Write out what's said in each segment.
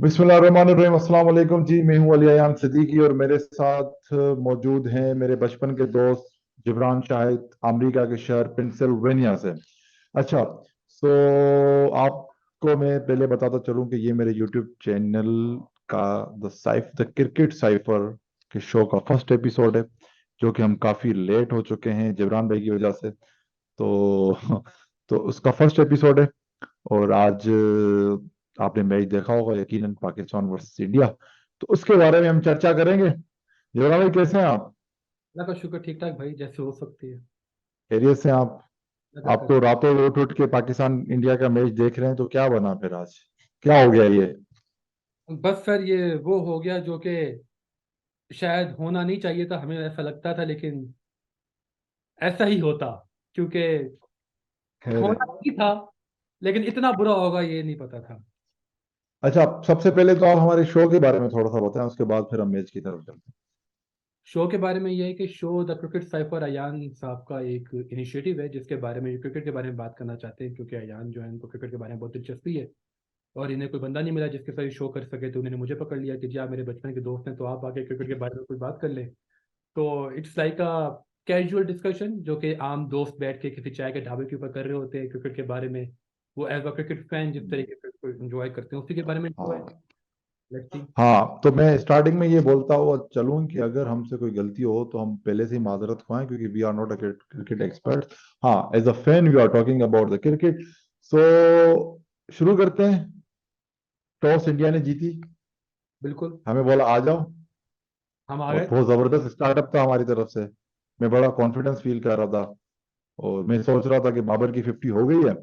बिस्मिल्लाहिर्रहमानिर्रहीम। अस्सलाम वालेकुम जी। मैं हूं अली अयान सिद्दीकी और मेरे साथ मौजूद हैं मेरे बचपन के दोस्त जिब्रान शाहिद, अमेरिका के शहर पेंसिल्वेनिया से। अच्छा, सो आपको मैं पहले बताता चलूं कि ये मेरे यूट्यूब चैनल का द क्रिकेट साइफर के शो का फर्स्ट एपिसोड है, जो कि हम काफी लेट हो चुके हैं जिब्रान भाई की वजह से। तो तो उसका फर्स्ट एपिसोड है। और आज आपने मैच देखा होगा यकीनन, पाकिस्तान वर्सेस इंडिया। तो उसके बारे में हम चर्चा करेंगे। युवराज भाई, कैसे हैं आप? अल्लाह का शुक्र, ठीक ठाक भाई, जैसे हो सकती है। खैरियत से हैं आप? अल्लाह का आप तो करता रातों उठ उठ के पाकिस्तान इंडिया का मैच देख रहे हैं, तो क्या बना फिर आज? क्या हो गया ये? है। बस सर, ये वो हो गया जो कि शायद होना नहीं चाहिए था, हमें ऐसा लगता था, लेकिन ऐसा ही होता, क्योंकि खैर है। होना नहीं था, लेकिन इतना बुरा होगा ये नहीं पता था। अच्छा, सबसे पहले तो आप हमारे शो के बारे में थोड़ा सा बताएं, उसके बाद फिर हम मैच की तरफ चलते शो के बारे में ये है कि show the cricket cipher Ayan साहब का एक इनिशिएटिव है, जिसके बारे में क्रिकेट के बारे में बात करना चाहते हैं, क्योंकि अयान जो है उनको क्रिकेट के बारे में बहुत दिलचस्पी है। और इन्हें कोई बंदा नहीं मिला जिसके साथ शो कर सके, तो उन्होंने मुझे पकड़ लिया कि जी आप मेरे बचपन के दोस्त हैं, तो आप आके क्रिकेट के बारे में कुछ बात कर लें। तो it's like a casual discussion, जो कि आम दोस्त बैठ के किसी चाय के ढाबे के ऊपर कर रहे होते हैं क्रिकेट के बारे में। वो एज अ क्रिकेट फैन जिस हैं। तरीके से एंजॉय करते हैं, उसी के बारे में शो है। हाँ। Let's see. हाँ, तो मैं स्टार्टिंग में ये बोलता हुआ चलूं कि अगर हमसे कोई गलती हो तो हम पहले से ही माजरत खुआएं, क्योंकि we are not a cricket expert. हाँ, as a fan we are talking about the cricket. So शुरू करते हैं। टॉस इंडिया ने जीती। बिल्कुल। हमें बोला आ जाओ। हम आ और गए। बहुत जबरदस्त स्टार्टअप था हमारी तरफ से। मैं बड़ा कॉन्फिडेंस फील कर रहा था। और मैं सोच रहा था कि बाबर की 50 हो गई है,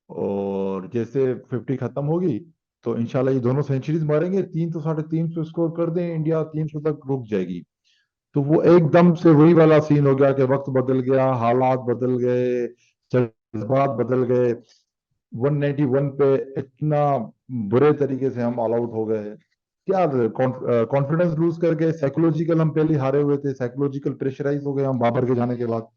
और जैसे 50 खत्म होगी तो इंशाल्लाह ये दोनों सेंचुरीज मारेंगे, 300 350 स्कोर कर दें, इंडिया 300 तक रुक जाएगी। तो वो एकदम से वही वाला सीन हो गया कि वक्त बदल गया, हालात बदल गए, जज्बात बदल गए। 191 पे इतना बुरे तरीके से हम ऑल आउट हो गए। क्या कॉन्फिडेंस लूज करके, साइकोलॉजिकल हम पहले हारे हुए थे, साइकोलॉजिकल प्रेशराइज हो गए हम बाबर के जाने के बाद।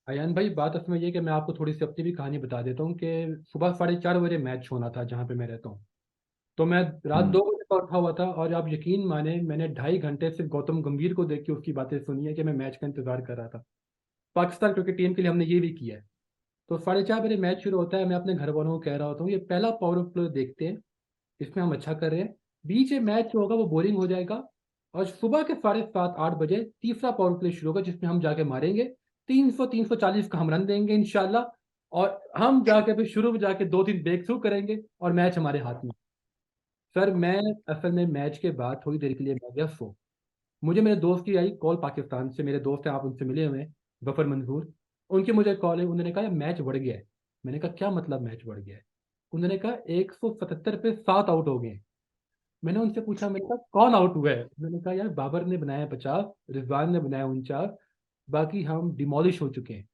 अयान भाई, बात असल में ये है कि मैं आपको थोड़ी सी अपनी भी कहानी बता देता हूँ कि सुबह 4:30 बजे मैच होना था जहाँ पे मैं रहता हूँ। तो मैं रात हम्म। 2 बजे का उठा हुआ था, और आप यकीन माने मैंने 2.5 घंटे सिर्फ गौतम गंभीर को देख के उसकी बातें सुनी है कि मैं मैच का इंतजार कर रहा था। पाकिस्तान क्रिकेट टीम के लिए हमने ये भी किया है। तो 4:30 बजे मैच शुरू होता है, मैं अपने घर वालों को कह रहा होता हूँ ये पहला पावर प्ले देखते हैं, इसमें हम अच्छा कर रहे हैं। बीच में मैच जो होगा वो बोरिंग हो जाएगा। और सुबह के 7:30 8 बजे तीसरा पावर प्ले शुरू होगा, जिसमें हम जाके मारेंगे 300 340 का हम रन देंगे इंशाल्लाह। और हम जाके फिर शुरू में जाके 2 3 ब्रेक थ्रू करेंगे, और मैच हमारे हाथ में। सर, मैं असल में मैच के बाद थोड़ी देर के लिए मैं गया सो। मुझे मेरे दोस्त की आई कॉल, पाकिस्तान से मेरे दोस्त हैं, आप उनसे मिले हुए हैं, गफर मंजूर। उनकी मुझे कॉल है, उन्होंने कहा यार मैच बढ़ गया है। मैंने कहा क्या मतलब मैच बढ़ गया है? उन्होंने कहा 177 पे 7 आउट हो गए हैं। मैंने उनसे पूछा, मैंने कहा कौन आउट हुआ है? उन्होंने कहा यार बाबर ने बनाया 50, रिजवान ने बनाया 49, बाकी हम डिमोलिश हो चुके हैं।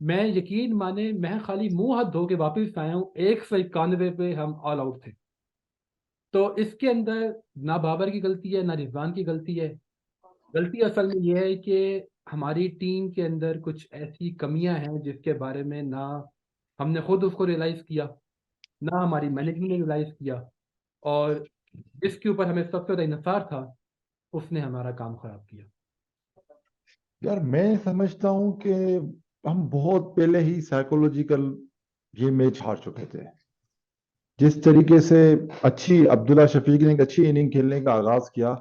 मैं यकीन माने, मैं खाली मुंह हाथ धो के वापस आया हूँ, 191 पे हम ऑल आउट थे। तो इसके अंदर ना बाबर की गलती है ना रिजवान की गलती है। गलती असल में यह है कि हमारी टीम के अंदर कुछ ऐसी कमियां हैं जिसके बारे में ना हमने खुद उसको रियलाइज किया, ना हमारी मैनेजमेंट ने रियलाइज किया। और जिसके ऊपर हमें सबसे ज्यादा इंतजार था, उसने हमारा काम खराब किया। यार, मैं समझता हूँ कि हम बहुत पहले ही साइकोलॉजिकल ये मैच हार चुके थे। जिस तरीके से अच्छी अब्दुल्ला शफीक ने एक अच्छी इनिंग खेलने का आगाज किया।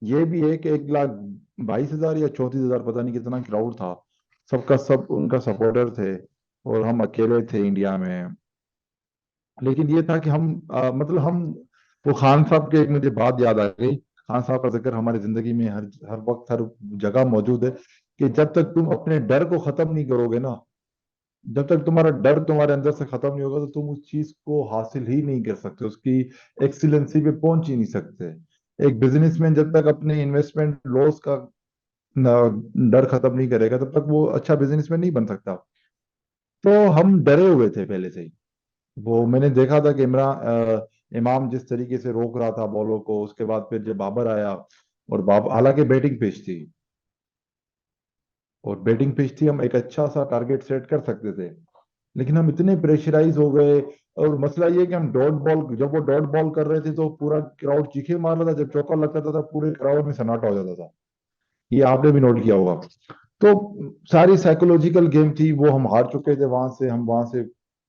ये भी है कि 1,22,000 या 34,000, पता नहीं कितना क्राउड था, सबका सब उनका सपोर्टर थे, और हम अकेले थे इंडिया में। लेकिन ये था कि हम मतलब हम वो खान साहब के, एक मुझे बात याद आ गई। खान साहब का जिक्र हमारी जिंदगी में हर हर वक्त हर जगह मौजूद है, कि जब तक तुम अपने डर को खत्म नहीं करोगे ना, जब तक तुम्हारा डर तुम्हारे अंदर से खत्म नहीं होगा, तो तुम उस चीज को हासिल ही नहीं कर सकते, उसकी एक्सीलेंसी पे पहुंच ही नहीं सकते। एक बिजनेसमैन जब तक अपने इन्वेस्टमेंट लॉस का डर खत्म नहीं करेगा, तब तक वो अच्छा बिजनेसमैन नहीं बन सकता। तो हम डरे हुए थे पहले से ही। वो मैंने देखा था कि इमाम जिस तरीके से रोक रहा था बॉलों को, उसके बाद फिर जब बाबर आया, और बाबर हालांकि बैटिंग पिच थी, और बैटिंग पिच थी, हम एक अच्छा सा टारगेट सेट कर सकते थे। लेकिन हम इतने प्रेशराइज हो गए, और मसला ये है कि हम डॉट बॉल, जब वो डॉट बॉल कर रहे थे तो पूरा क्राउड चीखे मार रहा था, जब चौका लगता था पूरे क्राउड में सन्नाटा हो जाता था। ये आपने भी नोट किया होगा। तो सारी साइकोलॉजिकल गेम थी, वो हम हार चुके थे वहां से, हम वहां से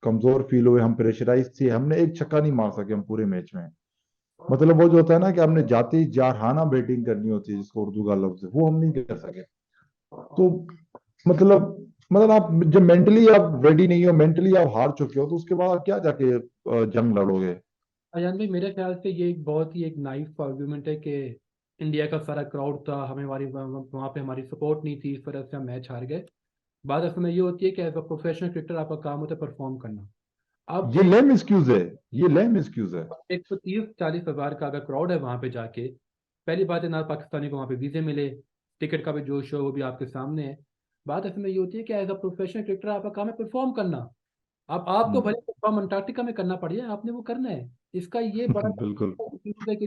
कमजोर फील हुए, हम प्रेशराइज थे, हमने एक छक्का नहीं मार सके हम पूरे मैच में। मतलब वो जो होता है ना कि हमने जाती जारहाना बैटिंग करनी होती है, जिसको उर्दू का लफ्ज है, वो हम नहीं कर सके। तो मतलब आप जब मेंटली आप रेडी नहीं हो, मेंटली आप हार चुके हो, तो उसके बाद आप क्या जाके जंग लड़ोगे। अयान भाई, मेरे ख्याल से ये एक बहुत ही एक नाइस आर्गुमेंट है कि इंडिया का सारा क्राउड था, हमें हमारी वहाँ पे हमारी सपोर्ट नहीं थी, इस वजह से हम मैच हार गए। बात असल में ये होती है कि एज अ प्रोफेशनल क्रिकेटर आपका काम होता है परफॉर्म करना। अब ये एक लेम एक्सक्यूज है, ये लेम एक्सक्यूज है। 130-40 हज़ार का अगर क्राउड है वहाँ पे जाके, पहली बात है ना पाकिस्तानी को वहाँ पे वीज़े मिले, टिकट का भी जो शो वो भी आपके सामने है। बात असल में ये होती है कि एज अ प्रोफेशनल क्रिकेटर आपका काम है परफॉर्म करना। अब आपको हम्म। भले परफॉर्म अंटार्कटिका में करना पड़ जाए, आपने वो करना है। इसका ये बड़ा बिल्कुल। चीज़ है कि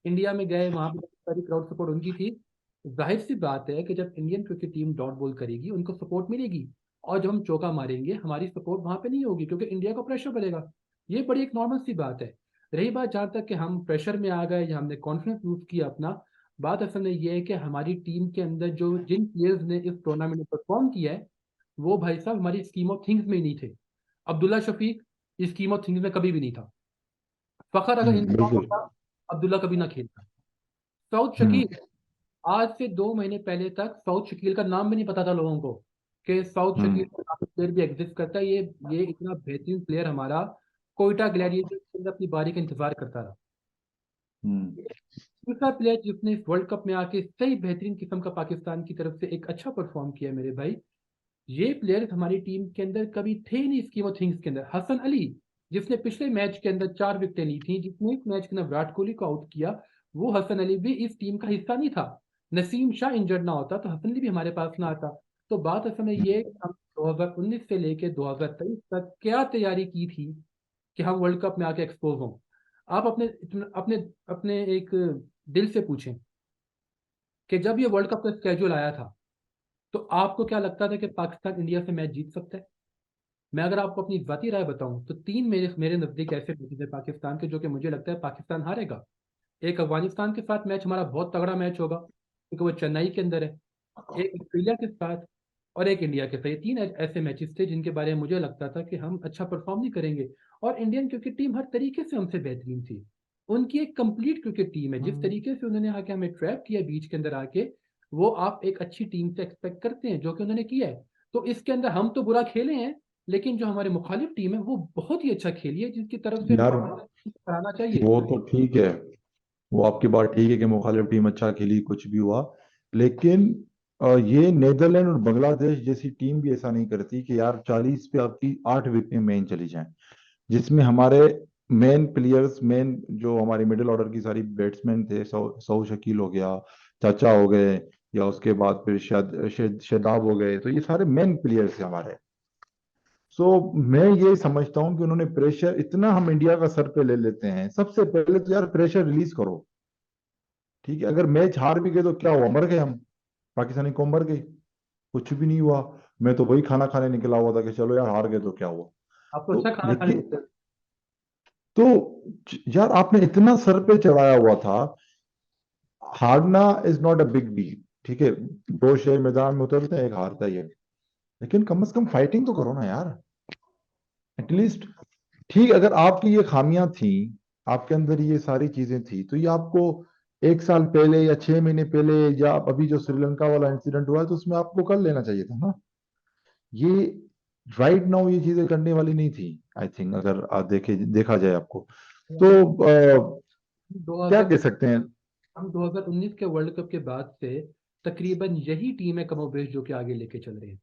इंडिया में गए, वहाँ पे सारी क्राउड सपोर्ट उनकी थी। जाहिर सी बात है कि जब Indian cricket team dot ball करेगी उनको सपोर्ट मिलेगी, और जब हम चौका मारेंगे हमारी सपोर्ट वहाँ पे नहीं होगी, क्योंकि इंडिया को प्रेशर पड़ेगा। ये बड़ी एक नॉर्मल सी बात है। रही बात जहाँ तक कि हम प्रेशर में आ गए या हमने कॉन्फिडेंस लूज किया अपना, बात असल में ये है कि हमारी टीम के अंदर जो जिन प्लेयर्स ने इस टूर्नामेंट में परफॉर्म किया है, वो भाई साहब हमारी स्कीम ऑफ थिंग्स में ही नहीं थे। अब्दुल्ला शफीक इस स्कीम ऑफ थिंग्स में कभी भी नहीं था। फखर अगर इन फॉर्म बिल्कुल। होता, अब्दुल्ला कभी ना खेलता। साउथ हम्म। शकील, आज से 2 महीने पहले तक साउथ शकील का नाम भी नहीं पता था लोगों को कि साउथ शकील हम्म। प्लेयर भी एग्जिस्ट करता है। ये इतना बेहतरीन प्लेयर हमारा कोयटा ग्लैडिएटर्स के अंदर अपनी बारी का इंतजार करता रहा। हम्म। दूसरा प्लेयर जिसने इस वर्ल्ड कप में आके सही बेहतरीन किस्म का पाकिस्तान की तरफ से एक अच्छा परफॉर्म किया मेरे भाई, ये प्लेयर्स हमारी टीम के अंदर कभी थे नहीं स्कीम ऑफ थिंग्स के अंदर। हसन अली, जिसने पिछले मैच के अंदर 4 विकेटें ली थी, जिसने इस मैच के अंदर विराट कोहली को आउट किया, वो हसन अली भी इस टीम का हिस्सा नहीं था। नसीम शाह इंजर्ड ना होता तो हसन अली भी हमारे पास ना आता। तो बात असल में ये है कि हम 2019 से लेके 2023 तक क्या तैयारी की थी कि हम वर्ल्ड कप में आके एक्सपोज हों। आप अपने अपने अपने एक दिल से पूछें कि जब ये वर्ल्ड कप का स्केड्यूल आया था, तो आपको क्या लगता था कि पाकिस्तान इंडिया से मैच जीत सकता है? मैं अगर आपको अपनी जाती राय बताऊं तो 3 मेरे मेरे नजदीक ऐसे मैचेस है पाकिस्तान के जो कि मुझे लगता है पाकिस्तान हारेगा। एक अफगानिस्तान के साथ मैच हमारा बहुत तगड़ा मैच होगा, क्योंकि वो चेन्नई के अंदर है। एक ऑस्ट्रेलिया के साथ, और एक इंडिया के साथ। ये 3 ऐसे मैचेस थे जिनके बारे में मुझे लगता था कि हम अच्छा परफॉर्म नहीं करेंगे। और इंडियन क्रिकेट टीम हर तरीके से हमसे बेहतरीन थी। उनकी एक कंप्लीट क्रिकेट टीम है। जिस तरीके से उन्होंने आके हमें ट्रैप किया बीच के अंदर आके, वो आप एक अच्छी टीम से एक्सपेक्ट करते हैं, जो कि उन्होंने किया है। तो इसके अंदर हम तो बुरा खेले हैं, लेकिन जो हमारे मुखालिफ टीम है वो बहुत ही अच्छा खेली है, जिसकी तरफ से यार कराना चाहिए। वो तो ठीक है, वो आपकी बात ठीक है कि मुखालिफ टीम अच्छा खेली, कुछ भी हुआ, लेकिन ये नीदरलैंड और बांग्लादेश जैसी टीम भी ऐसा नहीं करती कि यार 40 पे आपकी 8 विकेट मेन चली जाएं, जिसमें हमारे मेन प्लेयर्स, मेन जो हमारे मिडिल ऑर्डर की सारी बैट्समैन थे, सौ शकील हो गया, चाचा हो गए, या उसके बाद फिर शादाब हो गए, तो ये सारे मेन प्लेयर्स थे हमारे। सो मैं ये समझता हूँ कि उन्होंने प्रेशर इतना हम इंडिया का सर पे ले लेते हैं, सबसे पहले तो यार प्रेशर रिलीज करो। ठीक है, अगर मैच हार भी गए तो क्या हुआ, मर गए हम, पाकिस्तानी कौम मर गई, कुछ भी नहीं हुआ। मैं तो वही खाना खाने निकला हुआ था कि चलो यार हार गए तो क्या हुआ। आपको तो अच्छा खाना खाने लेकिन को। तो यार आपने इतना सर पे चढ़ाया हुआ था, हारना is not a big deal. ठीक है, दो शेर मैदान में उतरते हैं, एक हारता ही है, लेकिन कम से कम फाइटिंग तो करो ना यार, एटलीस्ट। ठीक, अगर आपकी ये खामियां थी, आपके अंदर ये सारी चीजें थी, तो ये आपको 1 साल पहले या 6 महीने पहले, या अभी जो श्रीलंका वाला इंसिडेंट हुआ है, तो उसमें आपको कर लेना चाहिए था ना। ये राइट नाउ ये चीजें करने वाली नहीं थी, आई थिंक, अगर देखा जाए आपको। तो क्या 2000 कह सकते हैं। हम 2019 के वर्ल्ड कप के बाद से तकरीबन यही टीम है कमोबेश जो कि आगे लेके चल रही है।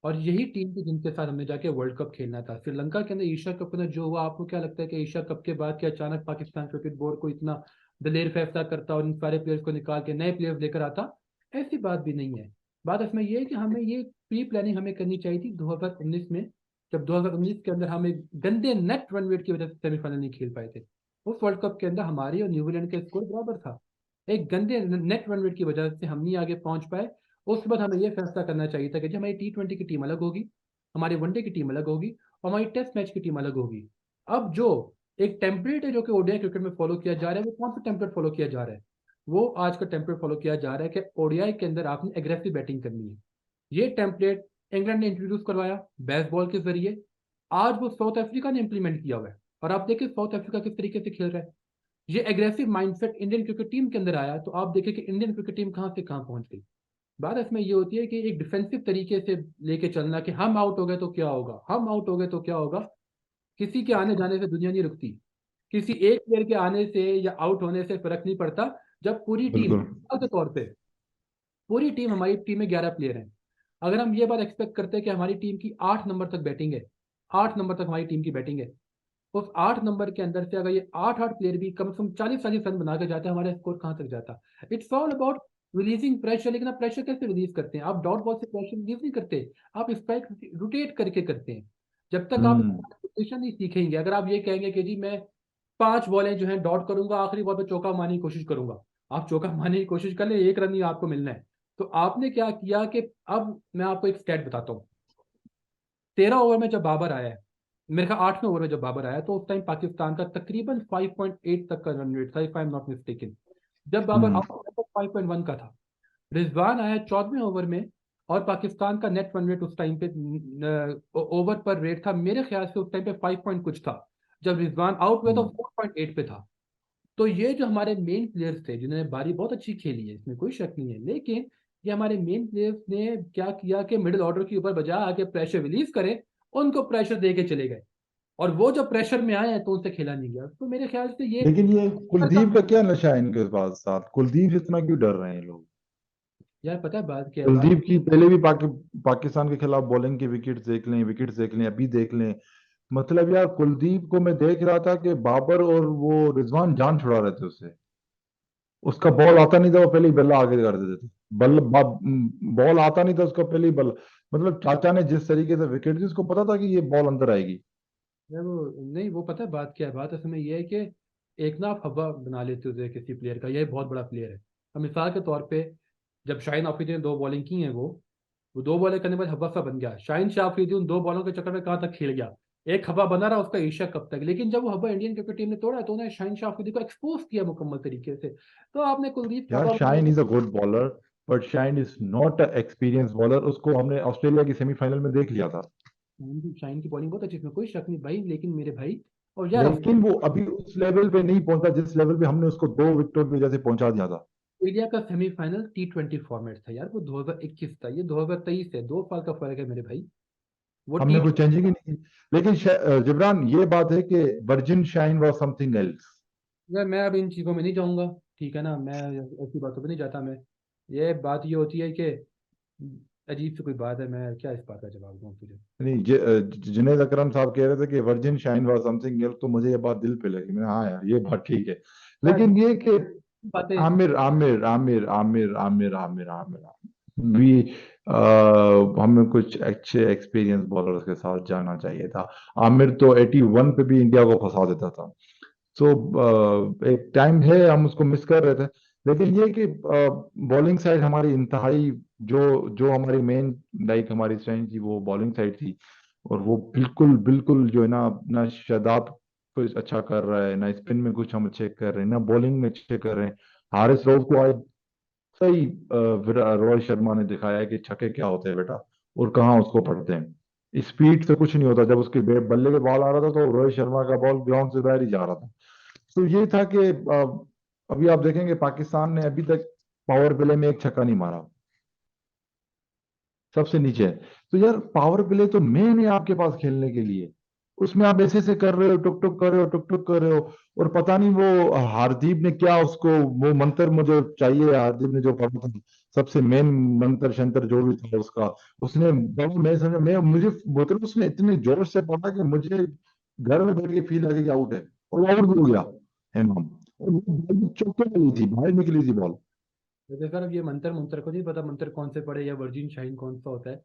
और यही टीम थी जिनके साथ हमने जाके वर्ल्ड कप खेलना था। श्रीलंका के अंदर एशिया कप के अंदर जो हुआ, आपको क्या लगता है कि एशिया कप के बाद क्या अचानक पाकिस्तान क्रिकेट बोर्ड को इतना दलेर फैसला करता और इन सारे प्लेयर्स को निकाल के नए प्लेयर्स लेकर आता? ऐसी बात भी नहीं है। बात इसमें ये है कि हमें ये प्री प्लानिंग हमें करनी चाहिए थी 2019 में, जब 2019 के अंदर हम एक गंदे नेट रन रेट की वजह से सेमीफाइनल नहीं खेल पाए थे। उस वर्ल्ड कप के अंदर हमारी और न्यूजीलैंड का स्कोर बराबर था। एक गंदे नेट रन रेट की वजह से हम नहीं आगे पहुंच पाए। उसके बाद हमें यह फैसला करना चाहिए था कि जब हमारी T20 की टीम अलग होगी, हमारे वनडे की टीम अलग होगी, और हमारी टेस्ट मैच की टीम अलग होगी। अब जो एक टेम्पलेट है जो कि ओडीआई क्रिकेट में फॉलो किया जा रहा है, वो कौन सा टेम्पलेट फॉलो किया जा रहा है? वो आज का टेम्पलेट फॉलो किया जा रहा है कि ओडीआई के अंदर आपने एग्रेसिव बैटिंग करनी है। ये टेम्पलेट इंग्लैंड ने इंट्रोड्यूस करवाया बेस बॉल के जरिए। आज वो साउथ अफ्रीका ने इंप्लीमेंट किया हुआ है, और आप देखिए साउथ अफ्रीका किस तरीके से खेल रहा है। ये aggressive mindset Indian cricket team के अंदर आया, तो आप देखिए कि इंडियन क्रिकेट टीम कहाँ से कहाँ पहुंच गई। बात इसमें ये होती है कि एक डिफेंसिव तरीके से लेके चलना कि हम आउट हो गए तो क्या होगा, हम आउट हो गए तो क्या होगा। किसी के आने जाने से दुनिया नहीं रुकती। किसी एक प्लेयर के आने से या आउट होने से फर्क नहीं पड़ता। जब पूरी टीम बिल्कुल। के तौर पे, पूरी टीम, हमारी टीम में 11 प्लेयर हैं, अगर हम ये बात एक्सपेक्ट करते हैं कि हमारी टीम की 8 नंबर तक बैटिंग है, 8 नंबर तक हमारी टीम की बैटिंग है, उस 8 नंबर के अंदर से अगर ये 8 प्लेयर भी कम से कम 40-40 रन बना के जाते हैं, हमारा स्कोर कहाँ तक जाता? It's all about releasing pressure. लेकिन आप प्रेशर कैसे रिलीज करते हैं? आप डॉट बॉल से प्रेशर रिलीज नहीं करते, आप स्ट्राइक रोटेट करके करते हैं। जब तक आप हम्म। पोजिशन नहीं सीखेंगे, अगर आप ये कहेंगे कि जी मैं 5 बॉलें जो है डॉट करूंगा, आखिरी बॉल पे चौका मारने की कोशिश करूंगा, आप चौका मारने की कोशिश कर ले, 1 रन ही आपको मिलना है। तो आपने क्या किया कि अब मैं आपको एक स्टैट बताता हूँ। 13 ओवर में जब बाबर आया है, मेरे ख्याल 8वें ओवर में जब बाबर आया, तो उस टाइम पाकिस्तान का तकरीबन 5.8 तक का रन रेट था, if I am not mistaken. जब बाबर हम्म। आउट हुआ तो 5.1 का था। रिजवान आया 14वें ओवर में, और पाकिस्तान का नेट रन रेट उस टाइम पे ओवर पर रेट था मेरे ख्याल से उस टाइम पे 5 पॉइंट कुछ था। जब रिजवान आउट हुआ तो हम्म। 4.8 पे था। तो ये जो हमारे मेन प्लेयर्स थे जिन्होंने बारी बहुत अच्छी खेली है, इसमें कोई शक नहीं है, लेकिन ये हमारे मेन प्लेयर्स ने क्या किया कि मिडिल ऑर्डर के ऊपर बजाय आके प्रेशर रिलीज करें, उनको प्रेशर दे के चले गए, और वो जब प्रेशर में आए हैं तो उनसे खेला नहीं गया। तो मेरे ख्याल से ये लेकिन ये कुलदीप का क्या नशा है इनके पास साथ? कुलदीप से इतना क्यों डर रहे हैं ये लोग? यार पता है बात क्या है? बात कुलदीप की पहले भी पाकिस्तान के खिलाफ बॉलिंग की विकेट देख लें, अभी देख लें। मतलब यार कुलदीप को मैं देख रहा था कि बाबर और वो रिजवान जान छुड़ा रहे थे उससे। उसका बॉल आता नहीं था, वो पहले ही बल्ला आगे कर देते थे। बॉल आता नहीं था उसका, पहले ही बल्ला। मतलब चाचा ने जिस तरीके से विकेट दी, उसको पता था कि ये बॉल अंदर आएगी। है वो, नहीं वो पता है बात क्या है? बात असल में ये है कि एक ना आप हवा बना लेते हो किसी प्लेयर का, ये बहुत बड़ा प्लेयर है। अब मिसाल के तौर पे जब शाहीन अफरीदी ने 2 बॉलिंग की हैं, वो 2 बॉलें करने के बाद हवा सा बन गया। शाहीन शाह अफरीदी उन 2 बॉलों के चक्कर में कहाँ तक खेल गया? एक हवा बना रहा उसका एशिया कब तक। लेकिन जब वो हवा इंडियन क्रिकेट टीम ने तोड़ा, तो उन्होंने शाहीन शाह अफरीदी को एक्सपोज किया मुकम्मल तरीके से। तो आपने कुलदीप का यार हवा बनाने shine is a good bowler, but shine is not a experience bowler. उसको हमने ऑस्ट्रेलिया की सेमीफाइनल में देख लिया था। शाहीन की बॉलिंग बहुत अच्छी, इसमें कोई शक नहीं भाई, लेकिन मेरे भाई, और यार लेकिन वो अभी उस लेवल पे नहीं पहुंचा जिस लेवल पे हमने उसको 2 विकेट पे जैसे पहुंचा दिया था। इंडिया का सेमीफाइनल T20 फॉर्मेट था यार, वो 2021 था, ये 2023 है, 2 साल का फर्क है मेरे भाई। वो हमने टी कोई चेंजिंग ही नहीं की। लेकिन जिब्रान, ये बात है कि virgin shine was something else. यार मैं अब इन चीज़ों में नहीं जाऊंगा, ठीक है ना, मैं ऐसी बातों पे नहीं जाता मैं। ये बात ये होती है कि अजीब सी कोई बात है, मैं क्या इस बात का जवाब दूँ तुझे? नहीं, जुनैद अकरम साहब कह रहे थे कि virgin shine was something else, तो मुझे ये बात दिल पे लगी। मैंने, हाँ यार ये बात ठीक है। यार लेकिन ये कि बातें। आमिर आमिर आमिर आमिर आमिर आमिर आमिर भी, हमें कुछ अच्छे एक्सपीरियंस बॉलर्स के साथ जाना चाहिए था। आमिर तो 81 पे भी इंडिया को फंसा देता था। सो एक टाइम है हम उसको मिस कर रहे थे। लेकिन ये कि बॉलिंग साइड हमारी इंतहाई, जो जो हमारी मेन, लाइक हमारी स्ट्रेंथ थी, वो बॉलिंग साइड थी। और वो बिल्कुल बिल्कुल जो है ना शादाब कुछ अच्छा कर रहा है, ना स्पिन में कुछ हम अच्छे कर रहे हैं, ना बॉलिंग में अच्छे कर रहे हैं। हारिस रऊफ को आज सही रोहित शर्मा ने दिखाया है कि छक्के क्या होते हैं बेटा, और कहाँ उसको पढ़ते हैं। स्पीड से कुछ नहीं होता। जब उसके बल्ले के बॉल आ रहा था तो रोहित शर्मा का बॉल ग्राउंड से बाहर ही जा रहा था। तो ये था कि अभी आप देखेंगे पाकिस्तान ने अभी तक पावर प्ले में एक छक्का नहीं मारा, सबसे नीचे है। तो यार पावर प्ले तो मेन है आपके पास खेलने के लिए। उसमें आप ऐसे ऐसे कर रहे हो, टुक टुक कर रहे हो, टुक टुक कर रहे हो। और पता नहीं वो हार्दिक ने क्या उसको, वो मंत्र मुझे चाहिए, हार्दिक ने जो पढ़ा था, सबसे मेन मंत्र शंतर जो भी था उसका, उसने मैं समझा, मैं मुझे बोतल उसने इतने जोर से पढ़ा कि मुझे घर में बैठ के फील लगे कि आउट है। और वो आउट भी हो गया है नाम। और वो बॉल चौके वाली थी, बाहर निकली थी बॉल। वैसे सर अब ये मंत्र मंत्र को नहीं पता, मंत्र कौन से पड़े या वर्जिन शाइन कौन सा होता है।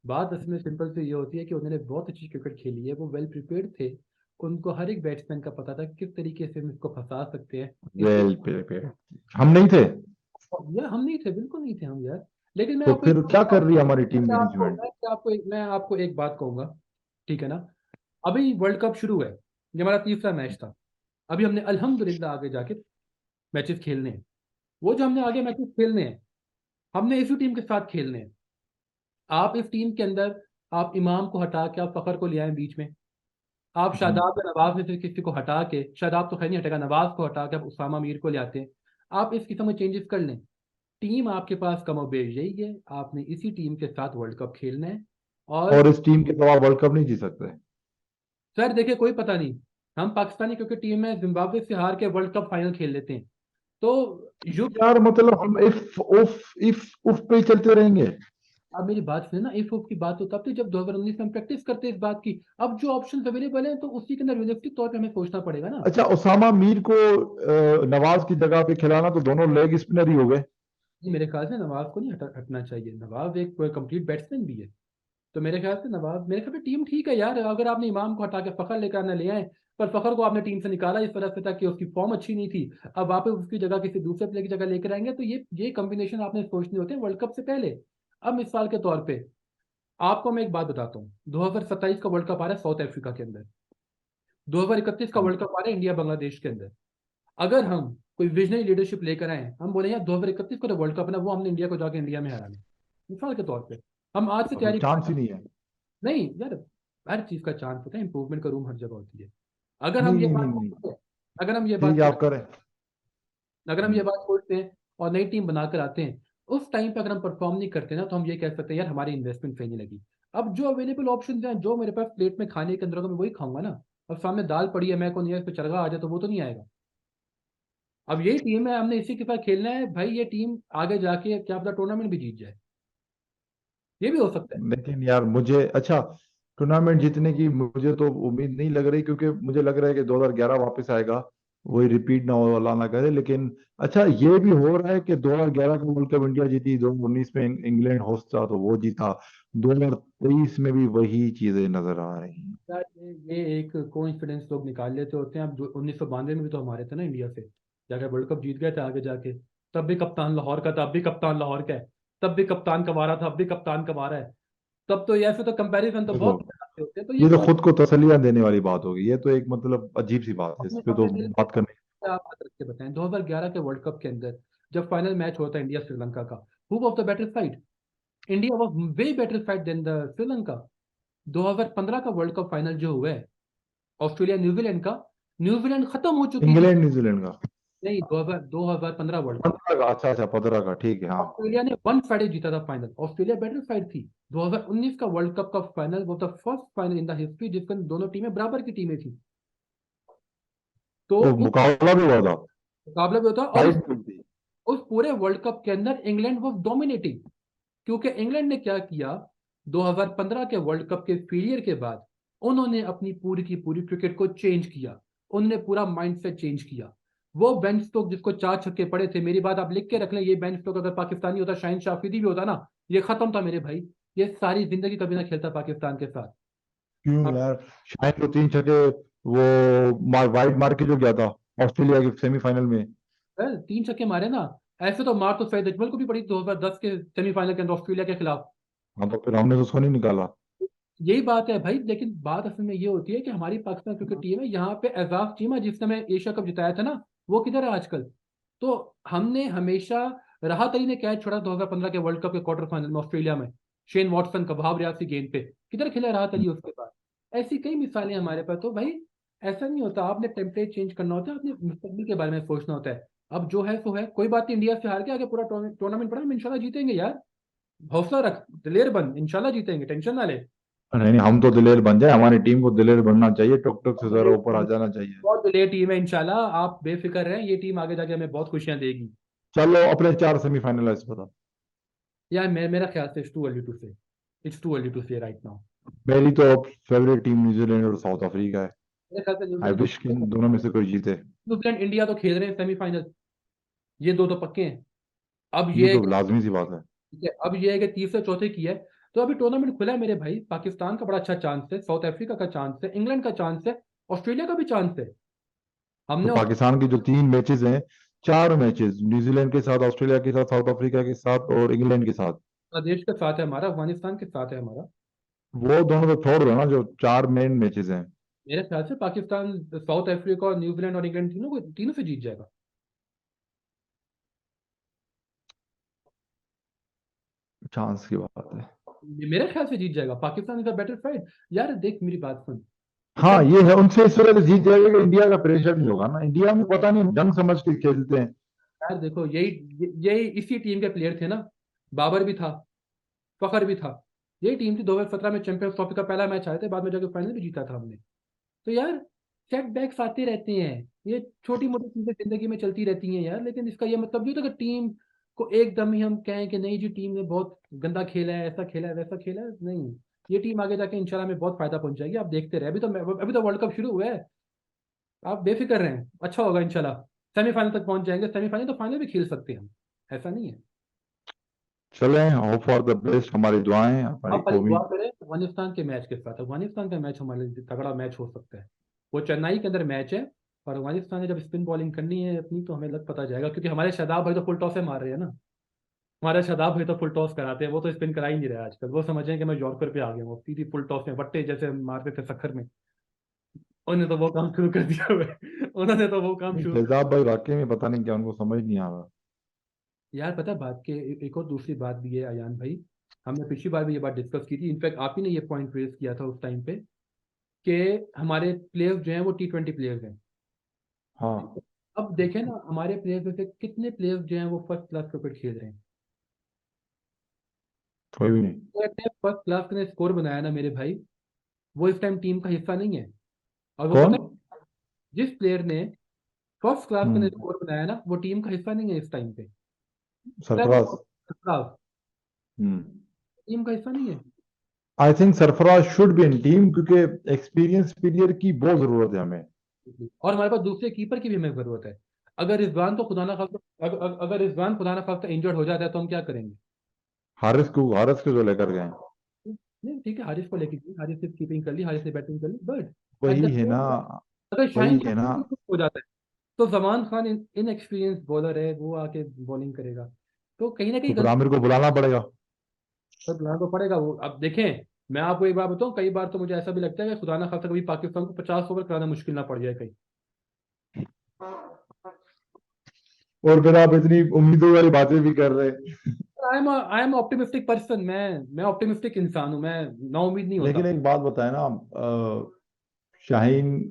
बात इसमें सिंपल से ये होती है कि उन्होंने बहुत अच्छी क्रिकेट खेली है, वो वेल प्रिपेयर्ड थे। उनको हर एक बैट्समैन का पता था कि किस तरीके से हम इसको फंसा सकते हैं। इसलिए वेल प्रिपेयर्ड। हम नहीं थे। यार हम नहीं थे, बिल्कुल नहीं थे हम यार। लेकिन मैं तो आपको एक फिर क्या कर रही है हमारी टीम मैनेजमेंट? मैं आपको एक बात कहूंगा, ठीक है ना। अभी वर्ल्ड कप शुरू है, ये हमारा तीसरा मैच था। अभी हमने अल्हम्दुलिल्लाह आगे जाके मैचेस खेलने हैं। वो जो हमने आगे मैचेस खेलने हैं, हमने इसी टीम के साथ खेलने हैं। आप इस टीम के अंदर आप इमाम को हटा के आप फखर को ले आए बीच में, आप शादाब या नवाज में से किसी को हटा के, शादाब तो खैर नहीं हटेगा, नवाज को हटा के आप उसामा मीर को ले आते हैं। आप इस किस्म में चेंजेस कर लें। टीम आपके पास कमोबेश यही है, आपने इसी टीम के साथ वर्ल्ड कप खेलना है। और और इस टीम के तो आप वर्ल्ड कप नहीं जीत सकते। सर देखिए, कोई पता नहीं, हम पाकिस्तानी क्योंकि टीम है, जिम्बाब्वे से हार के वर्ल्ड कप फाइनल खेल लेते हैं। तो युग, यार मतलब हम इफ उफ पे ही चलते रहेंगे। अब मेरी बात सुने ना, इफ होप की बात हो तब थी जब 2019 में हम प्रैक्टिस करते इस बात की। अब जो ऑप्शन अवेलेबल हैं तो उसी के अंदर रियलिस्टिक तौर पे हमें सोचना पड़ेगा ना। अच्छा, उसामा मीर को नवाज की जगह पे खिलाना तो दोनों लेग स्पिनर ही हो गए। जी, मेरे ख्याल से नवाज को नहीं हटना चाहिए। नवाज एक कंप्लीट बैट्समैन भी है। तो मेरे ख्याल से नवाज, मेरे ख्याल से टीम ठीक है यार। अगर आपने इमाम को हटा के फखर लेकर आना ले आए, पर फखर को आपने टीम से निकाला इस तरह से था कि उसकी फॉर्म अच्छी नहीं थी, अब वापस उसकी जगह किसी दूसरे प्लेयर की जगह लेकर आएंगे, तो ये कॉम्बिनेशन आपने सोचने होते हैं वर्ल्ड कप से पहले। अब मिसाल के तौर पे आपको मैं एक बात बताता हूँ, 2027 का वर्ल्ड कप आ रहा है साउथ अफ्रीका के अंदर, 2031 का वर्ल्ड कप आ रहा है इंडिया बांग्लादेश के अंदर। अगर हम कोई विजनरी लीडरशिप लेकर आए, हम बोले यार 2031 का जो वर्ल्ड कप है ना, वो हमने इंडिया को जाके इंडिया में हराना है, मिसाल के तौर पे, हम आज से तो तैयारी चांस कर। ही नहीं है। नहीं यार, हर चीज का चांस होता है, इंप्रूवमेंट का रूम हर जगह होती है। अगर हम नहीं ये नहीं नहीं बात नहीं। सोचते हैं, अगर हम ये ठीक बात है, आप करें। अगर हम ये हम्म। बात सोचते हैं और नई टीम बनाकर आते हैं, उस टाइम पे अगर हम परफॉर्म नहीं करते ना, तो हम ये कह सकते हैं यार हमारी इन्वेस्टमेंट सही नहीं लगी। अब जो अवेलेबल ऑप्शन हैं, जो मेरे पास प्लेट में खाने के अंदर होगा, मैं वही खाऊंगा ना। अब सामने दाल पड़ी है, मैं को नहीं है, इस पे चरगा आ जाए तो वो तो नहीं आएगा। अब यही टीम है, हमने इसी के साथ खेलना है भाई। ये टीम आगे जाके क्या पता टूर्नामेंट भी जीत जाए, ये भी हो सकता है। लेकिन यार मुझे अच्छा, टूर्नामेंट जीतने की मुझे तो उम्मीद नहीं लग रही, क्योंकि मुझे लग रहा है कि 2011 वापस आएगा, वही रिपीट ना हो, अल्लाह ना करे। लेकिन अच्छा, ये भी हो रहा है कि 2011 का वर्ल्ड कप इंडिया जीती, 2019 में इंग्लैंड होस्ट था तो वो जीता, 2023 में भी वही चीजें नजर आ रही हैं। यार ये एक कोइंसिडेंस लोग निकाल लेते होते हैं। अब जो 1992 में भी तो हमारे थे ना, इंडिया से जाकर वर्ल्ड कप जीत गए थे आगे जाके। तब भी कप्तान लाहौर का था, अब भी कप्तान लाहौर का है। तब भी कप्तान कवारा था, अब भी कप्तान कवारा है। तब तो ऐसे तो कंपैरिजन तो देखो, बहुत करते होते हैं, तो ये ये तो कोई खुद को तसल्लियां देने वाली बात होगी, ये तो एक मतलब अजीब सी बात है, इस अपने पे तो अपने दिल बात करने। से आप बात रख के बताएं। 2011 के वर्ल्ड कप के अंदर जब फाइनल मैच होता है इंडिया श्रीलंका का, who was the better side? India was way better side than the Sri Lanka. 2015 का वर्ल्ड कप फाइनल जो हुआ है ऑस्ट्रेलिया न्यूजीलैंड का, न्यूजीलैंड खत्म हो चुकी थी। इंग्लैंड न्यूजीलैंड का नहीं, 2015 वर्ल्ड कप 15 का, अच्छा अच्छा 15 का, ठीक है हाँ। ऑस्ट्रेलिया ने वन साइड जीता था फाइनल, ऑस्ट्रेलिया बेटर साइड थी। 2019 का वर्ल्ड कप का फाइनल वो था first final in the history जिसमें दोनों टीमें बराबर की टीमें थी। तो वो उस मुकाबला भी हुआ था, मुकाबला भी होता, और फाइट भी थी। उस पूरे वर्ल्ड कप के अंदर इंग्लैंड वाज डोमिनेटिंग। क्योंकि इंग्लैंड ने क्या किया, 2015 के वर्ल्ड कप के फेलियर के बाद उन्होंने अपनी पूरी की पूरी क्रिकेट को चेंज किया। उन्होंने पूरा माइंडसेट चेंज किया। वो बेन स्टोक जिसको 4 छक्के पड़े थे, मेरी बात आप लिख के रख लें, ये बेन स्टोक अगर पाकिस्तानी होता, शाहिन शाफिदी भी होता ना, ये खत्म था मेरे भाई। ये सारी जिंदगी कभी ना खेलता पाकिस्तान के साथ। क्यों अब यार, शायद तो 3 छक्के वो वाइड मार के जो गया था ऑस्ट्रेलिया के सेमीफाइनल में। 3 छक्के मारे ना, ऐसे तो मार तो सईद अजमल को भी पड़ी 2010 के सेमीफाइनल के अंदर ऑस्ट्रेलिया के खिलाफ। हाँ, तो फिर हमने तो उसको नहीं निकाला। यही बात है भाई, लेकिन बात असल में ये होती है कि हमारी पाकिस्तान क्रिकेट टीम है यहाँ पे, एजाज टीम है जिसने हमें एशिया कप जिताया था ना, वो किधर है आजकल? तो हमने हमेशा, राहत अली ने कैच छोड़ा 2015 के वर्ल्ड कप के क्वार्टर फाइनल में ऑस्ट्रेलिया में, शेन वॉटसन का भाव रियासी गेंद पे, किधर खेला राहत अली उसके बाद? ऐसी कई मिसालें हमारे पास। तो भाई ऐसा नहीं होता, आपने टेम्पलेट चेंज करना होता है, आपने मुस्तकबिल के बारे में सोचना होता है। अब जो है सो है, कोई बात नहीं, इंडिया से हार के आगे पूरा टूर्नामेंट पड़ा, हम इंशाल्लाह जीतेंगे यार। हौसला रख, दिलेर बन, इंशाल्लाह जीतेंगे, टेंशन ना ले। नहीं नहीं, हम तो दिलेर बन जाए, हमारी टीम को दिलेर बनना चाहिए, टुक टुक से जरा ऊपर आ जाना चाहिए। बहुत दिलेर टीम है इंशाल्लाह, आप बेफिक्र रहें, ये टीम आगे जाके हमें बहुत खुशियां देगी। चलो अपने 4 सेमीफाइनलिस्ट बता। यार मेरा ख्याल से इट्स टू अर्ली टू से, इट्स टू अर्ली टू से राइट नाउ। मेरी तो फेवरेट टीम न्यूजीलैंड और साउथ अफ्रीका है। मेरे ख्याल से आई न्यूजीलैंड विश कि इन दोनों में से कोई जीते। न्यूजीलैंड इंडिया तो खेल रहे हैं सेमीफाइनल, ये दो तो पक्के हैं। अब ये ये है तो कि लाजमी सी बात है। ठीक है, अब ये है कि तीसरे चौथे की है। तो अभी टूर्नामेंट खुला है मेरे भाई, पाकिस्तान का बड़ा अच्छा चांस है, साउथ अफ्रीका का चांस है, इंग्लैंड का चांस है, ऑस्ट्रेलिया का भी चांस है। तो हमने पाकिस्तान की जो 3 मैचेस हैं, 4 मैचेस न्यूजीलैंड के साथ, ऑस्ट्रेलिया के साथ, साउथ अफ्रीका के साथ और इंग्लैंड के साथ, बांग्लादेश के साथ है हमारा, अफगानिस्तान के साथ है हमारा। वो दोनों तो छोड़ दो ना, जो 4 मेन मैचेस हैं। मेरे ख्याल से पाकिस्तान साउथ अफ्रीका और न्यूजीलैंड और इंग्लैंड तीनों से जीत जाएगा। चांस की बात है। मेरे ख्याल से जीत जाएगा Pakistan, is a better side. यार देख मेरी बात सुन। हाँ सब ये है, उनसे इस वजह से जीत जाएगा कि इंडिया का प्रेशर नहीं होगा ना, इंडिया में पता नहीं जंग समझ के खेलते हैं। यार देखो, यही इसी टीम के प्लेयर थे ना। बाबर भी था, फखर भी था। यही टीम थी 2017 में चैंपियंस ट्रॉफी का पहला मैच आए थे, बाद में जाकर फाइनल भी जीता था हमने। तो यार सेटबैक्स आते रहते हैं, ये छोटी मोटी चीजें जिंदगी में चलती रहती हैं यार, लेकिन इसका ये मतलब नहीं होता कि टीम को एकदम ही हम कहें कि नहीं जी टीम ने बहुत गंदा खेला है, ऐसा खेला है, वैसा खेला है। नहीं, ये टीम आगे जाके इंशाल्लाह में बहुत फायदा पहुंच जाएगी। आप देखते रहे, अभी तो वर्ल्ड कप शुरू हुआ है। आप बेफिक्र रहें, अच्छा होगा इंशाल्लाह। सेमीफाइनल तक पहुंच जाएंगे, सेमीफाइनल तो फाइनल भी खेल सकते हैं हम, ऐसा नहीं है। चलें, होप फॉर द बेस्ट, हमारी दुआएं हमारी आप खाली कौमी। दुआ करें अफगानिस्तान के मैच के साथ। अफगानिस्तान का मैच हमारे लिए तगड़ा मैच हो सकता है। वो चेन्नई के अंदर मैच है, और अफगानिस्तान ने जब स्पिन बॉलिंग करनी है अपनी तो हमें लग पता जाएगा, क्योंकि हमारे शादाब भाई तो फुल टॉस से मार रहे हैं ना। हमारे शादाब भाई तो फुल टॉस कराते हैं, वो तो स्पिन करा ही नहीं रहे आजकल। वो समझें कि मैं यॉर्कर पे आ गया हूँ, सीधी फुल टॉस में बट्टे जैसे मारते थे सखर में। उन्होंने तो वो काम शुरू कर दिया हुआ है। उन्होंने तो वो काम शुरू। शहजाद भाई वाकई में पता नहीं क्या उनको समझ नहीं आ रहा। यार पता है बात के एक और दूसरी बात भी है अयान भाई। हमने पिछली बार भी ये बात डिस्कस की थी, इनफैक्ट आप ही ने ये पॉइंट रेज किया था उस टाइम पे, कि हमारे प्लेयर्स जो हैं वो T20 प्लेयर्स हैं। हाँ। अब देखें ना, हमारे प्लेयर्स में से कितने प्लेयर्स जो हैं वो फर्स्ट क्लास क्रिकेट खेल रहे हैं। कोई भी नहीं। प्लेयर ने फर्स्ट क्लास ने स्कोर बनाया ना मेरे भाई, वो इस टाइम टीम का हिस्सा नहीं है। और वो कौन? पता है, जिस प्लेयर ने फर्स्ट क्लास ने हम्म। स्कोर बनाया ना, वो टीम का हिस्सा नहीं है इस टाइम पे। सरफराज। सरफराज हम्म। टीम का हिस्सा नहीं है। I think Sarfaraz should be in team, क्योंकि एक्सपीरियंस प्लेयर की बहुत जरूरत है हमें। और हमारे पास दूसरे कीपर की भी हमें जरूरत है। अगर रिजवान तो खुदा ना खास्ता, अगर रिजवान खुदा ना खास्ता इंजर्ड हो जाता है तो हम क्या करेंगे। हारिस को जो लेकर गए हैं। नहीं ठीक है, हारिस को लेके गए, हारिस ने कीपिंग कर ली, हारिस ने बैटिंग कर ली, बट एट द वही है ना। अगर वही शाहीन है ना। शाह हो जाता है तो Zaman Khan in experience bowler है, वो आके बॉलिंग करेगा। तो कहीं ना तो कहीं फिर गलती आमिर को बुलाना पड़ेगा। तो बुलाना तो पड़ेगा। वो अब देखें, मैं आपको एक बात बताऊं, कई बार तो मुझे ऐसा भी लगता है कि खुदा ना खास्ता कभी पाकिस्तान को 50 ओवर कराना मुश्किल ना पड़ जाए कहीं। और फिर आप इतनी उम्मीदों वाली बातें भी कर रहे हैं। आई एम ऑप्टिमिस्टिक पर्सन, मैं ऑप्टिमिस्टिक इंसान हूं, मैं ना उम्मीद नहीं लेकिन होता। एक बात बताए ना, शाहीन,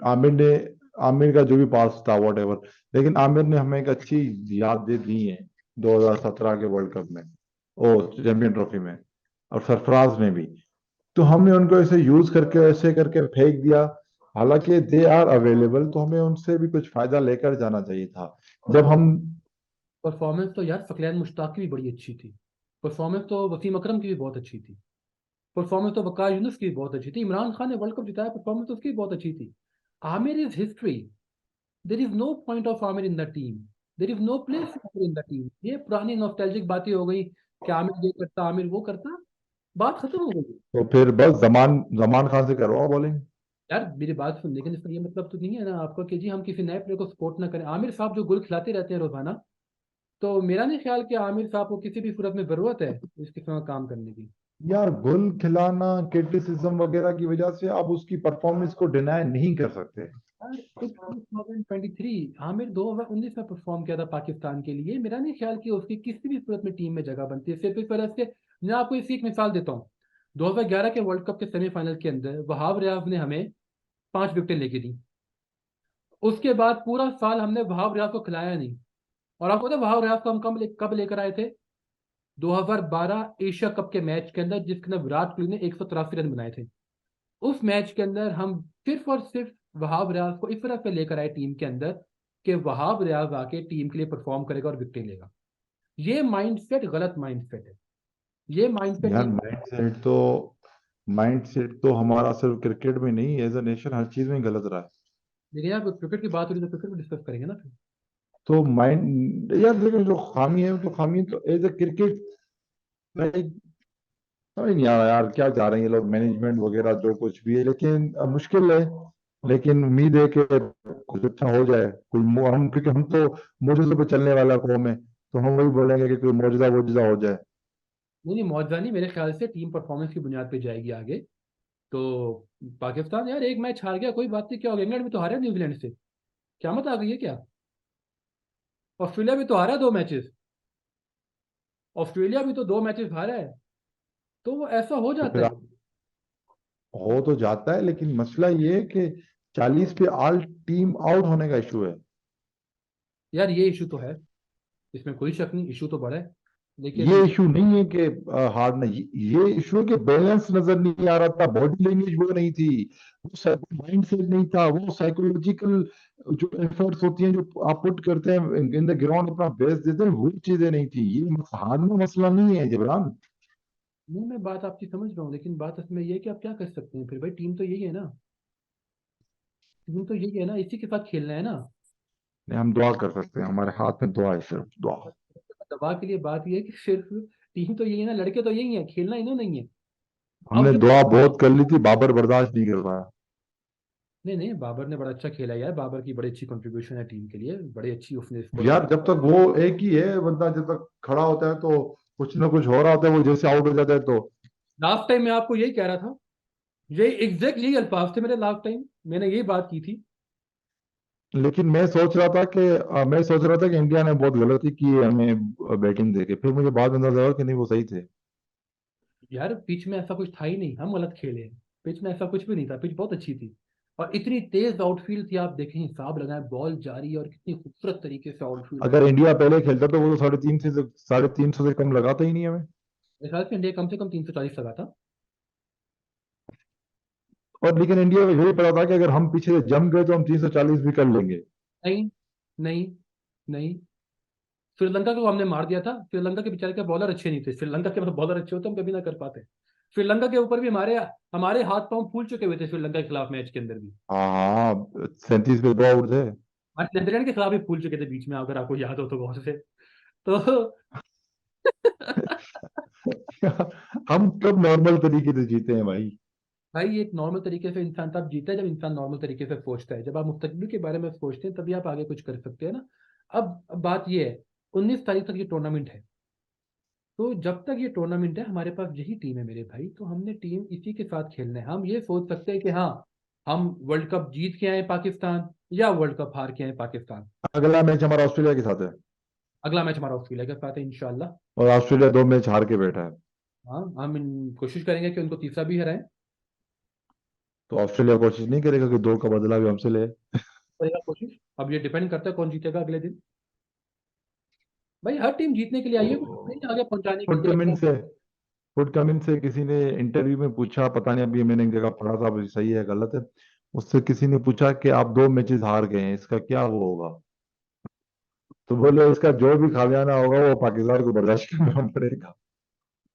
आमिर का जो भी पास था वॉट एवर, लेकिन आमिर ने हमें एक अच्छी याद दे दी है 2017 के वर्ल्ड कप में, ओ चैंपियन ट्रॉफी में, और सरफराज ने भी। तो हमने उनको ऐसे यूज करके ऐसे करके फेंक दिया। हालांकि दे आर अवेलेबल, तो हमें उनसे भी कुछ फायदा लेकर जाना चाहिए था जब हम। परफॉर्मेंस तो यार फकलैन मुश्ताक की भी बड़ी अच्छी थी। परफॉर्मेंस तो वसीम अकरम की भी बहुत अच्छी थी। परफॉर्मेंस तो वकार यूनुस की भी बहुत अच्छी थी। इमरान खान ने वर्ल्ड कप जिताया, परफॉर्मेंस तो उसकी भी बहुत अच्छी थी। Amir is history. There is no point of Amir in the team. There is no place in the team. ये पुरानी नॉस्टैल्जिक बातें हो गई कि आमिर ये करता, आमिर वो करता। बात खत्म हो गई। तो फिर बस जमान जमान खान से करवाओ बॉलिंग। यार मेरी बात सुन, लेकिन इसका ये मतलब तो नहीं है ना आपका कि जी हम किसी नए प्लेयर को सपोर्ट ना करें। आमिर साहब जो गुल खिलाते रहते हैं रोजाना, तो मेरा नहीं ख्याल कि आमिर साहब को किसी भी सूरत में जरूरत है इस किस्म का काम करने की। यार गुल खिलाना, क्रिटिसिज्म वगैरह की वजह से आप उसकी परफॉर्मेंस को डिनाई नहीं कर सकते। यार 2023 आमिर 2019 में परफॉर्म किया था पाकिस्तान के लिए। मेरा नहीं ख्याल कि उसकी किसी भी सूरत में टीम में जगह बनती है, सिर्फ इस वजह से। मैं आपको इसी एक मिसाल देता हूँ। 2011 के वर्ल्ड कप के सेमीफाइनल के अंदर वहाब रियाज ने हमें 5 विकेटें लेके दी। उसके बाद पूरा साल हमने वहाब रियाज को खिलाया नहीं। और आपको पता है वहाब रियाज को हम कब लेकर आए थे? 2012 एशिया कप के मैच के अंदर, जिसके अंदर विराट कोहली ने 183 रन बनाए थे। उस मैच के अंदर हम सिर्फ और सिर्फ वहाब रियाज को इस तरह से लेकर आए टीम के अंदर कि वहाब रियाज आके टीम के लिए परफॉर्म करेगा और विकेट लेगा। ये माइंडसेट गलत माइंडसेट है। ये माइंडसेट यार नहीं। माइंड सेट तो हमारा सिर्फ क्रिकेट में नहीं, एज अ नेशन हर चीज में गलत रहा है। लेकिन यार क्रिकेट की बात हो रही है तो क्रिकेट में डिस्कस करेंगे ना फिर। तो माइंड यार, लेकिन जो खामी है वो तो खामी है, तो एज अ क्रिकेट समझ नहीं आ रहा यार क्या चाह रहे हैं ये लोग, मैनेजमेंट वगैरह जो कुछ भी है, लेकिन मुश्किल है। लेकिन उम्मीद है कि कुछ अच्छा हो जाए, हम क्योंकि हम तो मौजूदा पे चलने वाला कौम है, तो हम वही बोलेंगे कि कोई मौजूदा वजूदा हो जाए। नहीं नहीं, मौजा नहीं, मेरे ख्याल से टीम परफॉर्मेंस की बुनियाद पे जाएगी आगे। तो पाकिस्तान यार एक मैच हार गया, कोई बात नहीं, क्या हो गया, इंग्लैंड भी तो हारा न्यूजीलैंड से, क्या मत आ गई है क्या? ऑस्ट्रेलिया भी तो हारा है 2 मैचेस, ऑस्ट्रेलिया भी तो 2 मैचेस हारा है, तो वो ऐसा हो तो जाता फिर है। हो तो जाता है, लेकिन मसला ये है कि 40 पे ऑल टीम आउट होने का इशू है। यार ये इशू तो है, इसमें कोई शक नहीं, इशू तो बड़ा है, ये लेकिन इशू नहीं है कि हार्ड नहीं, ये इशू है कि बैलेंस नजर नहीं आ रहा था, बॉडी लैंग्वेज वो नहीं थी, वो माइंड सेट नहीं था, वो साइकोलॉजिकल जो एफर्ट्स होती हैं जो आप पुट करते हैं इन द ग्राउंड, अपना बेस्ट देते हैं, वो चीजें नहीं थी। ये हारना मसला नहीं है जबरान। नहीं, मैं बात आपकी समझ रहा हूँ, लेकिन बात इसमें ये है कि आप क्या कर सकते हैं फिर भाई, टीम तो यही है ना, टीम तो यही है ना, इसी के साथ खेलना है ना। हम दुआ कर सकते हैं, हमारे हाथ में दुआ है, सिर्फ दुआ। दबा के लिए बात ये है कि सिर्फ टीम तो यही है ना, लड़के तो यही है, खेलना इन्होंने नहीं है। अब हमने जो दुआ बहुत कर ली थी, बाबर बर्दाश्त नहीं कर पाया। नहीं नहीं, बाबर ने बड़ा अच्छा खेला यार, बाबर की बड़ी अच्छी कंट्रीब्यूशन है टीम के लिए, बड़ी अच्छी उसने स्कोर। यार जब तक वो एक ही है बंदा, जब तक खड़ा होता है तो कुछ ना कुछ हो रहा होता है, वो जैसे आउट हो जाता है तो। लास्ट टाइम मैं आपको यही कह रहा था, ये एग्जैक्ट यही अल्फाज थे मेरे, लास्ट टाइम मैंने यही बात की थी। लेकिन मैं सोच रहा था कि इंडिया ने बहुत गलती की है हमें बैटिंग देके, फिर मुझे बाद में अंदाजा हुआ कि नहीं, वो सही थे। यार पिच में ऐसा कुछ था ही नहीं, हम गलत खेले हैं, पिच में ऐसा कुछ भी नहीं था, पिच बहुत अच्छी थी, और इतनी तेज आउटफील्ड थी, आप देखें हिसाब लगाएं, बॉल जा रही है और कितनी खूबसूरत तरीके से आउटफील्ड में। अगर इंडिया पहले खेलता तो वो तो 350 से कम लगाता ही नहीं हमें। मेरे ख्याल से इंडिया कम से कम 340 लगा था। और लेकिन इंडिया को यही पता था कि अगर हम पीछे से जम गए तो हम 340 भी कर लेंगे। नहीं नहीं नहीं, श्रीलंका को हमने मार दिया था, श्रीलंका के बेचारे के बॉलर अच्छे नहीं थे, श्रीलंका के बॉलर अच्छे होते हम कभी ना कर पाते। श्रीलंका के ऊपर भी हमारे हमारे हाथ पांव फूल चुके हुए थे श्रीलंका के खिलाफ मैच के अंदर भी, हाँ हाँ, 37 पे 2 आउट थे। आज नेदरलैंड के खिलाफ भी फूल चुके थे बीच में, अगर आपको याद हो तो गौर से। तो हम कब नॉर्मल तरीके से जीते हैं भाई। भाई एक नॉर्मल तरीके से इंसान तब जीता है जब इंसान नॉर्मल तरीके से सोचता है, जब आप मुस्तकबिल के बारे में सोचते हैं तभी आप आगे कुछ कर सकते हैं ना। अब बात ये है, 19 तारीख तक ये टूर्नामेंट है, तो जब तक ये टूर्नामेंट है हमारे पास यही टीम है मेरे भाई, तो हमने टीम इसी के साथ खेलना है। हम ये सोच सकते हैं कि हाँ, हम वर्ल्ड कप जीत के आए पाकिस्तान, या वर्ल्ड कप हार के आए पाकिस्तान, अगला मैच हमारा ऑस्ट्रेलिया के साथ है, अगला मैच हमारा ऑस्ट्रेलिया के साथ है इंशाल्लाह। और ऑस्ट्रेलिया 2 मैच हार के बैठा है। हाँ हम कोशिश करेंगे कि उनको तीसरा भी हराएं। तो ऑस्ट्रेलिया कोशिश नहीं करेगा कि 2 का बदला भी हमसे ले। करेगा कोशिश, अब ये डिपेंड करता है कौन जीतेगा अगले दिन। भाई हर टीम जीतने के लिए आई है, कुछ नहीं आगे पहुंचाने के फुड लिए कमिंस अपना। से फुड कमिंस से किसी ने इंटरव्यू में पूछा, पता नहीं, अभी मैंने एक जगह पढ़ा था, अभी सही है गलत है, उससे किसी ने पूछा कि आप 2 मैचेस हार गए हैं, इसका क्या वो होगा। तो बोले इसका जो भी खामियाना होगा वो पाकिस्तान को बर्दाश्त करना पड़ेगा।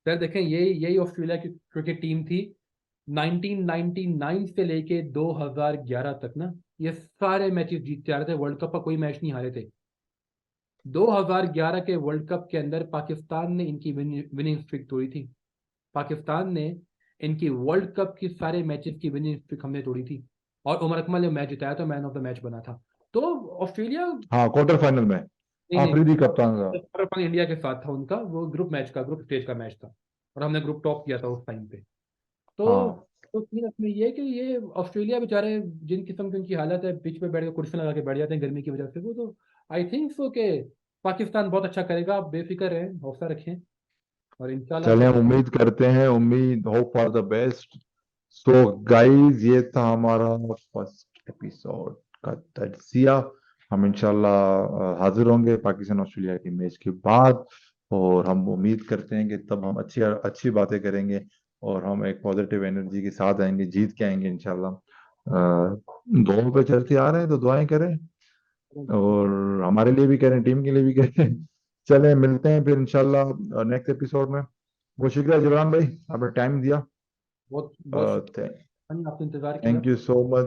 सर देखें, यही यही ऑस्ट्रेलिया की क्रिकेट टीम थी 1999 से लेके 2011 तक ना, ये सारे मैचेस जीतते आ रहे थे, वर्ल्ड कप का कोई मैच नहीं हारे थे। 2011 के वर्ल्ड कप के अंदर पाकिस्तान ने इनकी विनिंग स्ट्रिक तोड़ी थी, पाकिस्तान ने इनकी वर्ल्ड कप की सारे मैचेस की विनिंग स्ट्रिक हमने तोड़ी थी, और उमर अकमल ने मैच जिताया, तो मैन ऑफ द मैच बना था। तो ऑस्ट्रेलिया, हाँ, क्वार्टर फाइनल में नहीं नहीं, आफरीदी कप्तान था। पाकिस्तान इंडिया के साथ था उनका, वो ग्रुप मैच का, ग्रुप स्टेज का मैच था, और हमने ग्रुप टॉप किया था उस टाइम पे। तो हाँ, तो सीन इसमें ये है कि ये ऑस्ट्रेलिया बेचारे, जिन किस्म की उनकी हालत है, पिच पे बैठ के कुर्सी लगा के बैठ जाते हैं गर्मी की वजह से, वो तो आई थिंक सो के पाकिस्तान बहुत अच्छा करेगा, आप बेफिक्र रहें, हौसला रखें, और इंशाल्लाह चले सब। हम उम्मीद करते हैं, उम्मीद, hope for the best. So guys, ये था हमारा फर्स्ट एपिसोड का तजिया। हम इंशाल्लाह हाजिर होंगे पाकिस्तान ऑस्ट्रेलिया के मैच के बाद, और हम उम्मीद करते हैं कि तब हम अच्छी अच्छी बातें करेंगे, और हम एक पॉजिटिव एनर्जी के साथ आएंगे, जीत के आएंगे इंशाल्लाह। दुआओं पे चलते आ रहे हैं तो दुआएं करें, और हमारे लिए भी करें, टीम के लिए भी करें। चलें, मिलते हैं फिर इंशाल्लाह नेक्स्ट एपिसोड में। बहुत शुक्रिया जबरान भाई, आपने टाइम दिया। बहुत बहुत शुक्रिया, आपने इंतजार किया। Thank you so much.